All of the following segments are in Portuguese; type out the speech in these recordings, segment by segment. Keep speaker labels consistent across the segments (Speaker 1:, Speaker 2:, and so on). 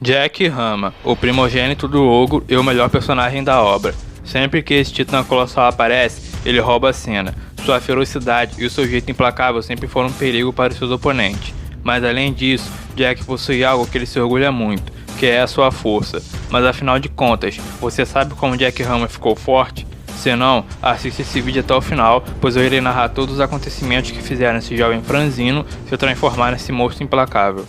Speaker 1: Jack Rama, o primogênito do ogro e o melhor personagem da obra. Sempre que esse titã colossal aparece, ele rouba a cena. Sua ferocidade e o seu jeito implacável sempre foram um perigo para os seus oponentes. Mas além disso, Jack possui algo que ele se orgulha muito, que é a sua força. Mas afinal de contas, você sabe como Jack Rama ficou forte? Se não, assista esse vídeo até o final, pois eu irei narrar todos os acontecimentos que fizeram esse jovem franzino se transformar nesse monstro implacável.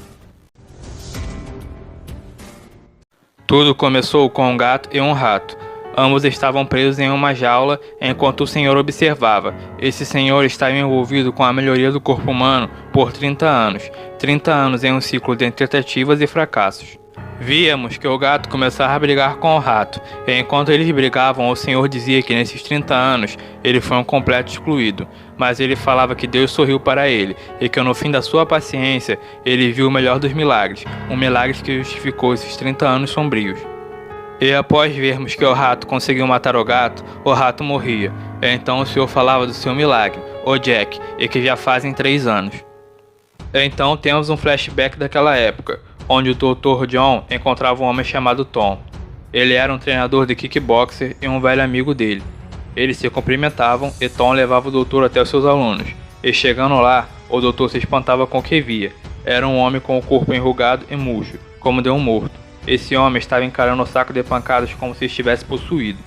Speaker 1: Tudo começou com um gato e um rato. Ambos estavam presos em uma jaula enquanto o senhor observava. Esse senhor estava envolvido com a melhoria do corpo humano por 30 anos. 30 anos em um ciclo de tentativas e fracassos. Víamos que o gato começava a brigar com o rato, e enquanto eles brigavam, o senhor dizia que nesses 30 anos ele foi um completo excluído, mas ele falava que Deus sorriu para ele, e que no fim da sua paciência ele viu o melhor dos milagres, um milagre que justificou esses 30 anos sombrios. E após vermos que o rato conseguiu matar o rato morria. Então o senhor falava do seu milagre, o Jack, e que já fazem 3 anos. Então temos um flashback daquela época, onde o Dr. John encontrava um homem chamado Tom. Ele era um treinador de kickboxer e um velho amigo dele. Eles se cumprimentavam e Tom levava o doutor até os seus alunos. E chegando lá, o doutor se espantava com o que via. Era um homem com o corpo enrugado e murcho, como de um morto. Esse homem estava encarando o saco de pancadas como se estivesse possuído.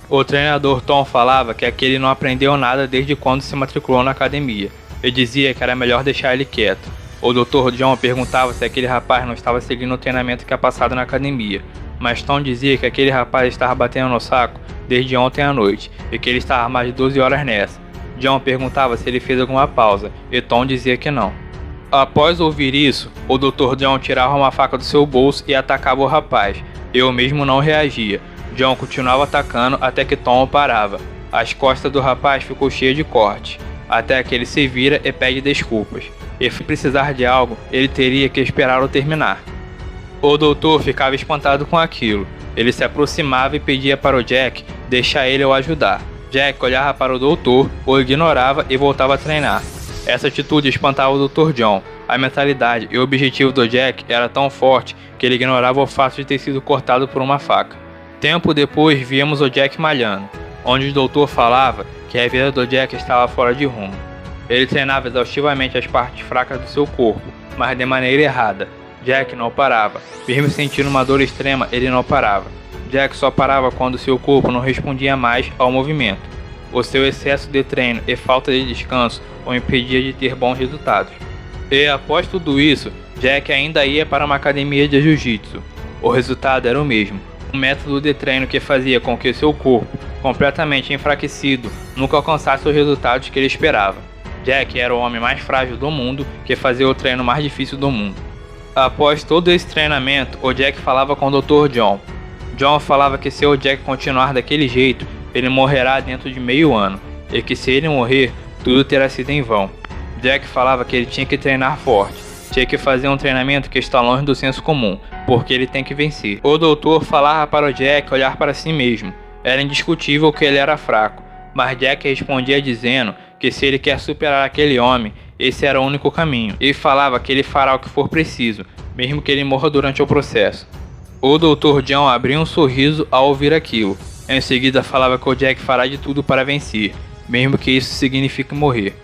Speaker 1: O treinador Tom falava que aquele não aprendeu nada desde quando se matriculou na academia, e dizia que era melhor deixar ele quieto. O Dr. John perguntava se aquele rapaz não estava seguindo o treinamento que é passado na academia, mas Tom dizia que aquele rapaz estava batendo no saco desde ontem à noite, e que ele estava há mais de 12 horas nessa. John perguntava se ele fez alguma pausa, e Tom dizia que não. Após ouvir isso, o Dr. John tirava uma faca do seu bolso e atacava o rapaz. Eu mesmo não reagia. John continuava atacando até que Tom o parava. As costas do rapaz ficou cheias de cortes, até que ele se vira e pede desculpas. E se precisar de algo, ele teria que esperá-lo terminar. O doutor ficava espantado com aquilo. Ele se aproximava e pedia para o Jack deixar ele o ajudar. Jack olhava para o doutor, o ignorava e voltava a treinar. Essa atitude espantava o Dr. John. A mentalidade e o objetivo do Jack era tão forte que ele ignorava o fato de ter sido cortado por uma faca. Tempo depois víamos o Jack malhando, onde o doutor falava que a vida do Jack estava fora de rumo. Ele treinava exaustivamente as partes fracas do seu corpo, mas de maneira errada. Jack não parava. Mesmo sentindo uma dor extrema, ele não parava. Jack só parava quando seu corpo não respondia mais ao movimento. O seu excesso de treino e falta de descanso o impedia de ter bons resultados. E após tudo isso, Jack ainda ia para uma academia de jiu-jitsu. O resultado era o mesmo. Um método de treino que fazia com que seu corpo, completamente enfraquecido, nunca alcançasse os resultados que ele esperava. Jack era o homem mais frágil do mundo que fazia o treino mais difícil do mundo. Após todo esse treinamento, o Jack falava com o Dr. John. John falava que se o Jack continuar daquele jeito, ele morrerá dentro de meio ano, e que se ele morrer, tudo terá sido em vão. Jack falava que ele tinha que treinar forte, tinha que fazer um treinamento que está longe do senso comum, porque ele tem que vencer. O doutor falava para o Jack olhar para si mesmo. Era indiscutível que ele era fraco, mas Jack respondia dizendo que se ele quer superar aquele homem, esse era o único caminho, e falava que ele fará o que for preciso, mesmo que ele morra durante o processo. O Dr. John abriu um sorriso ao ouvir aquilo. Em seguida falava que o Jack fará de tudo para vencer, mesmo que isso signifique morrer.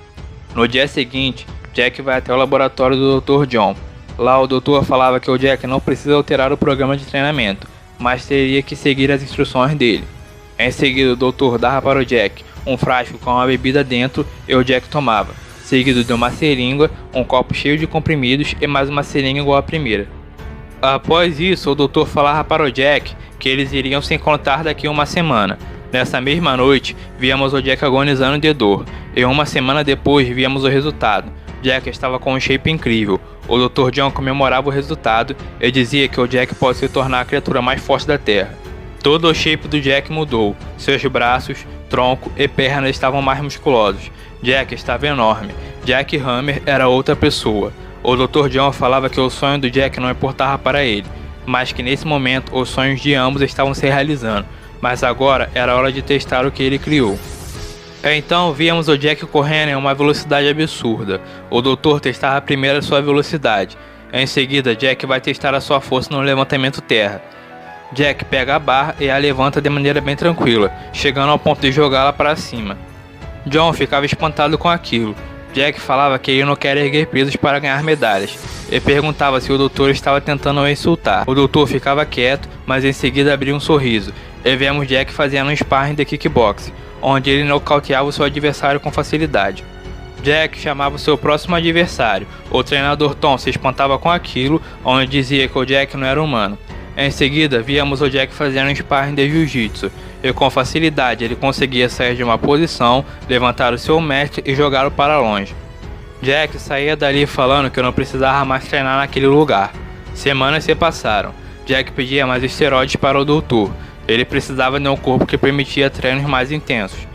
Speaker 1: No dia seguinte, Jack vai até o laboratório do Dr. John. Lá o doutor falava que o Jack não precisa alterar o programa de treinamento, mas teria que seguir as instruções dele. Em seguida o doutor dava para o Jack um frasco com uma bebida dentro e o Jack tomava, seguido de uma seringa, um copo cheio de comprimidos e mais uma seringa igual à primeira. Após isso, o doutor falava para o Jack que eles iriam se encontrar daqui a uma semana. Nessa mesma noite, víamos o Jack agonizando de dor, e uma semana depois víamos o resultado. Jack estava com um shape incrível. O Dr. John comemorava o resultado e dizia que o Jack pode se tornar a criatura mais forte da Terra. Todo o shape do Jack mudou. Seus braços, tronco e pernas estavam mais musculosos. Jack estava enorme. Jack Hammer era outra pessoa. O Dr. John falava que o sonho do Jack não importava para ele, mas que nesse momento os sonhos de ambos estavam se realizando, mas agora era hora de testar o que ele criou. Então víamos o Jack correndo em uma velocidade absurda. O doutor testava primeiro a sua velocidade. Em seguida, Jack vai testar a sua força no levantamento terra. Jack pega a barra e a levanta de maneira bem tranquila, chegando ao ponto de jogá-la para cima. John ficava espantado com aquilo. Jack falava que ele não quer erguer pesos para ganhar medalhas, e perguntava se o doutor estava tentando o insultar. O doutor ficava quieto, mas em seguida abria um sorriso, e vemos Jack fazendo um sparring de kickboxing, onde ele nocauteava o seu adversário com facilidade. Jack chamava o seu próximo adversário. O treinador Tom se espantava com aquilo, onde dizia que o Jack não era humano. Em seguida, víamos o Jack fazendo um sparring de jiu-jitsu, e com facilidade ele conseguia sair de uma posição, levantar o seu mestre e jogá-lo para longe. Jack saía dali falando que não precisava mais treinar naquele lugar. Semanas se passaram. Jack pedia mais esteroides para o doutor. Ele precisava de um corpo que permitia treinos mais intensos.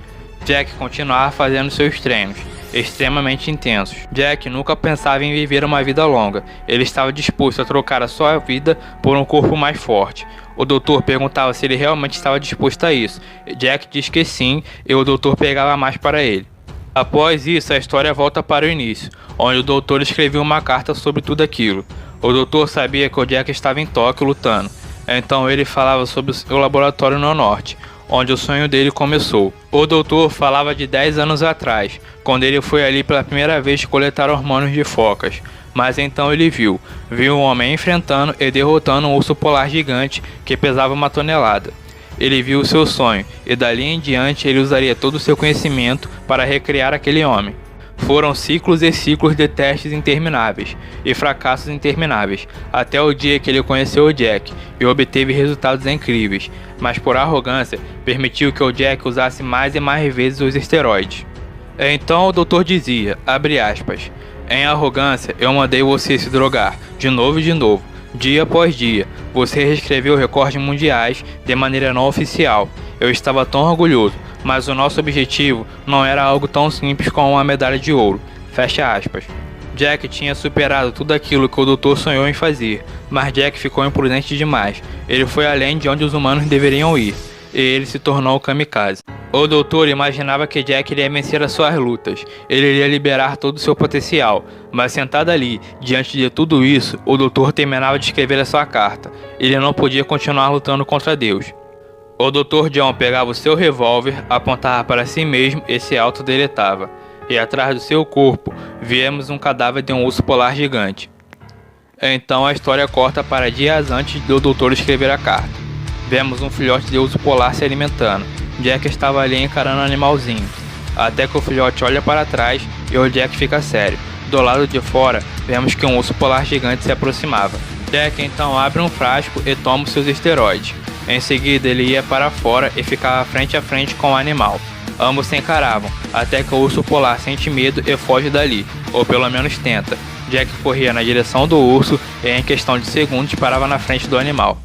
Speaker 1: Jack continuava fazendo seus treinos, extremamente intensos. Jack nunca pensava em viver uma vida longa. Ele estava disposto a trocar a sua vida por um corpo mais forte. O doutor perguntava se ele realmente estava disposto a isso. Jack diz que sim, e o doutor pegava mais para ele. Após isso, a história volta para o início, onde o doutor escreveu uma carta sobre tudo aquilo. O doutor sabia que o Jack estava em Tóquio lutando, então ele falava sobre o seu laboratório no norte, onde o sonho dele começou. O doutor falava de 10 anos atrás, quando ele foi ali pela primeira vez coletar hormônios de focas. Mas então ele viu um homem enfrentando e derrotando um urso polar gigante que pesava 1 tonelada. Ele viu o seu sonho, e dali em diante ele usaria todo o seu conhecimento para recriar aquele homem. Foram ciclos e ciclos de testes intermináveis e fracassos intermináveis, até o dia que ele conheceu o Jack e obteve resultados incríveis, mas por arrogância permitiu que o Jack usasse mais e mais vezes os esteroides. Então o doutor dizia, abre aspas, em arrogância eu mandei você se drogar, de novo e de novo. Dia após dia, você reescreveu recordes mundiais de maneira não oficial. Eu estava tão orgulhoso, mas o nosso objetivo não era algo tão simples como uma medalha de ouro. Fecha aspas. Jack tinha superado tudo aquilo que o doutor sonhou em fazer, mas Jack ficou imprudente demais. Ele foi além de onde os humanos deveriam ir, e ele se tornou o kamikaze. O doutor imaginava que Jack iria vencer as suas lutas, ele iria liberar todo o seu potencial, mas sentado ali, diante de tudo isso, o doutor terminava de escrever a sua carta. Ele não podia continuar lutando contra Deus. O Dr. John pegava o seu revólver, apontava para si mesmo e se autodeletava, e atrás do seu corpo, víamos um cadáver de um urso polar gigante. Então a história corta para dias antes do doutor escrever a carta. Vemos um filhote de urso polar se alimentando. Jack estava ali encarando o animalzinho, até que o filhote olha para trás e o Jack fica sério. Do lado de fora, vemos que um urso polar gigante se aproximava. Jack então abre um frasco e toma os seus esteroides. Em seguida ele ia para fora e ficava frente a frente com o animal. Ambos se encaravam, até que o urso polar sente medo e foge dali, ou pelo menos tenta. Jack corria na direção do urso e em questão de segundos parava na frente do animal.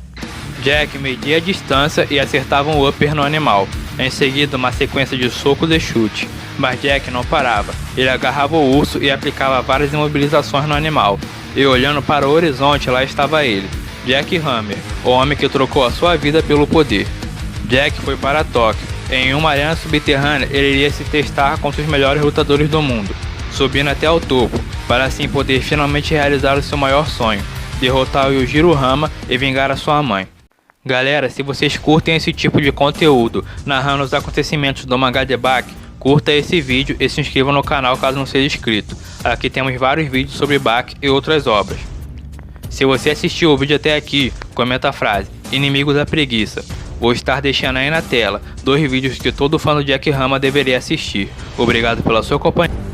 Speaker 1: Jack media a distância e acertava um upper no animal, em seguida uma sequência de socos e chutes, mas Jack não parava. Ele agarrava o urso e aplicava várias imobilizações no animal, e olhando para o horizonte lá estava ele, Jack Hammer, o homem que trocou a sua vida pelo poder. Jack foi para Tóquio. Em uma arena subterrânea ele iria se testar contra os melhores lutadores do mundo, subindo até o topo, para assim poder finalmente realizar o seu maior sonho, derrotar o Yujiro Hama e vingar a sua mãe. Galera, se vocês curtem esse tipo de conteúdo, narrando os acontecimentos do mangá de Baki, curta esse vídeo e se inscreva no canal caso não seja inscrito. Aqui temos vários vídeos sobre Baki e outras obras. Se você assistiu o vídeo até aqui, comenta a frase, Inimigos da Preguiça. Vou estar deixando aí na tela 2 vídeos que todo fã do Jack Hama deveria assistir. Obrigado pela sua companhia.